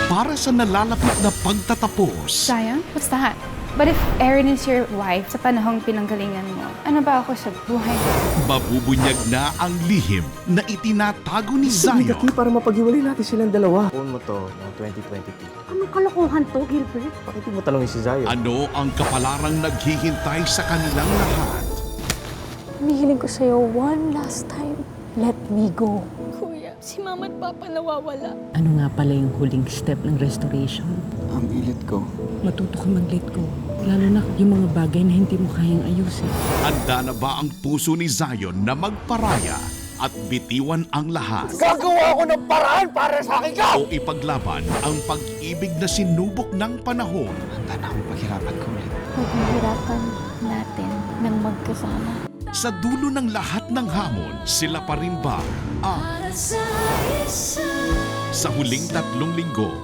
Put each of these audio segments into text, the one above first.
Para sa nalalapit na pagtatapos, Zion, what's that? But if Erin is your wife sa panahong pinanggalingan mo, ano ba ako sa buhay mo? mabubunyag na ang lihim na itinatago ni Sabi Zion. ka, para mapag-iwalay natin silang dalawa. Phone mo to, ng 2022. Anong kalokohan to, Gilbert? Bakit di mo talongin si Zion? Ano ang kapalarang naghihintay sa kanilang lahat? Hinihiling ko sa'yo one last time. Let me go. Kuya, si Mama at Papa nawawala. Ano nga pala yung huling step ng restoration? Ang ilit ko. Matuto ka mag-let go. Lalo na yung mga bagay na hindi mo kayang ayusin. Handa na ba ang puso ni Zion na magparaya at bitiwan ang lahat? Gagawa ako ng paraan para sa akin ka! O ipaglaban ang pag-ibig na sinubok ng panahon? Handa na akong paghirapan ko ulit. Paghihirapan natin ng magkasama. Sa dulo ng lahat ng hamon, sila pa rin ba ang sa huling 3 linggo?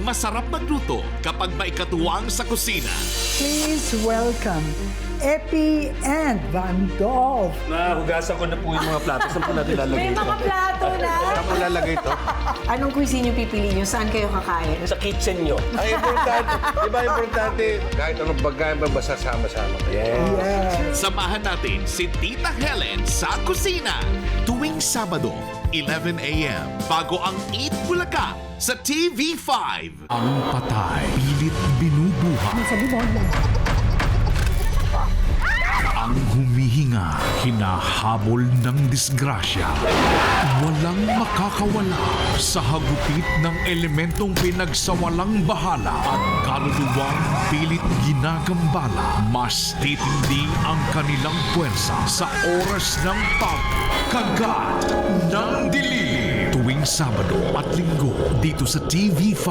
Masarap magluto kapag may katuwang sa kusina. Please welcome Epi and Van Dolph. Nahugasan ko na po yung mga plato. Saan po natin lalagay ito? plato na! Saan po lalagay ito? Anong cuisine yung pipili nyo? Saan kayo kakain? Sa kitchen nyo. Ang importante, di ba importante, kahit anong pagkain ba basta sama-sama kayo. Yes. Samahan natin si Tita Helen sa kusina tuwing Sabado, 11 a.m. bago ang Eat Bulaga sa TV5. Ang patay, pilit binubuhay. Ang humihinga, hinahabol ng disgrasya. Walang makakawala sa hagupit ng elementong pinagsawalang bahala at kaluluwang pilit ginagambala. Mas titindi ang kanilang puwersa sa oras ng pagkagat ng dilim. Tuwing Sabado at Linggo dito sa TV5.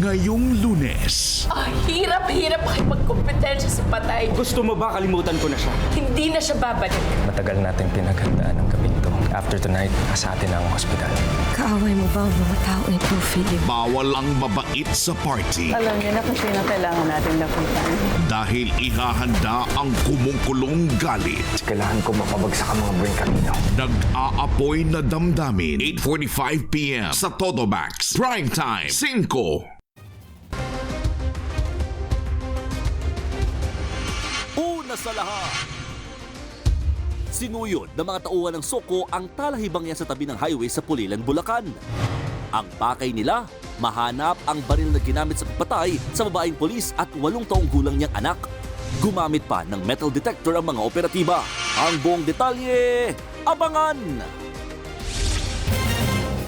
Ngayong Lunes. Hirap-hirap makipagkompetensya sa patay. Gusto mo ba kalimutan ko na siya? Hindi na siya babalik. Matagal natin pinaghandaan ng gabing to. After tonight, nasa atin ang hospital. Kaaway mo ba ang mga tao ito, Philip? Bawal ang mabait sa party. Alam niyo na kung sino kailangan natin lapitan. Dahil ihahanda ang kumungkulong galit. Kailangan ko mapabagsak ang mga brain kanina. Nag-aapoy na damdamin. 8:45 p.m. sa Totomax. Primetime 5. Una sa lahat, sinuyod ng mga tauhan ng Soko ang talahibang yan sa tabi ng highway sa Pulilan, Bulacan. Ang pakay nila, mahanap ang baril na ginamit sa pagpatay sa babaeng polis at 8 taong gulang niyang anak. Gumamit pa ng metal detector ang mga operatiba. Ang buong detalye, abangan!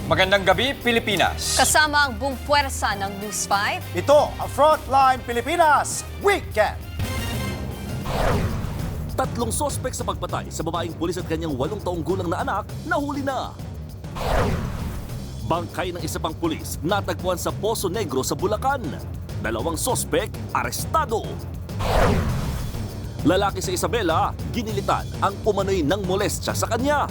Magandang gabi, Pilipinas. Kasama ang buong puwersa ng News 5. Ito ang Frontline Pilipinas Weekend. 3 sospek sa pagpatay sa babaeng pulis at kanyang 8 taong gulang na anak nahuli na. Bangkay ng isa pang pulis natagpuan sa Poso Negro sa Bulacan. 2 sospek arestado. Lalaki sa Isabela, ginilitan ang umano'y ng molestya sa kanya.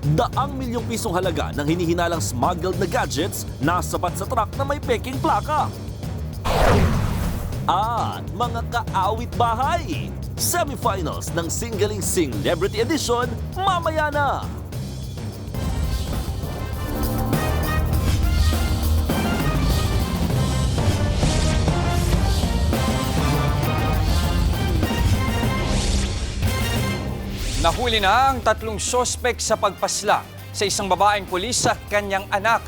200,000,000 pisong halaga ng hinihinalang smuggled na gadgets nasabat sa truck na may peking plaka. At mga kaawit bahay, semifinals ng Singaling Celebrity Edition mamaya na. Nahuli na ang 3 sospek sa pagpasla sa isang babaeng pulis at kanyang anak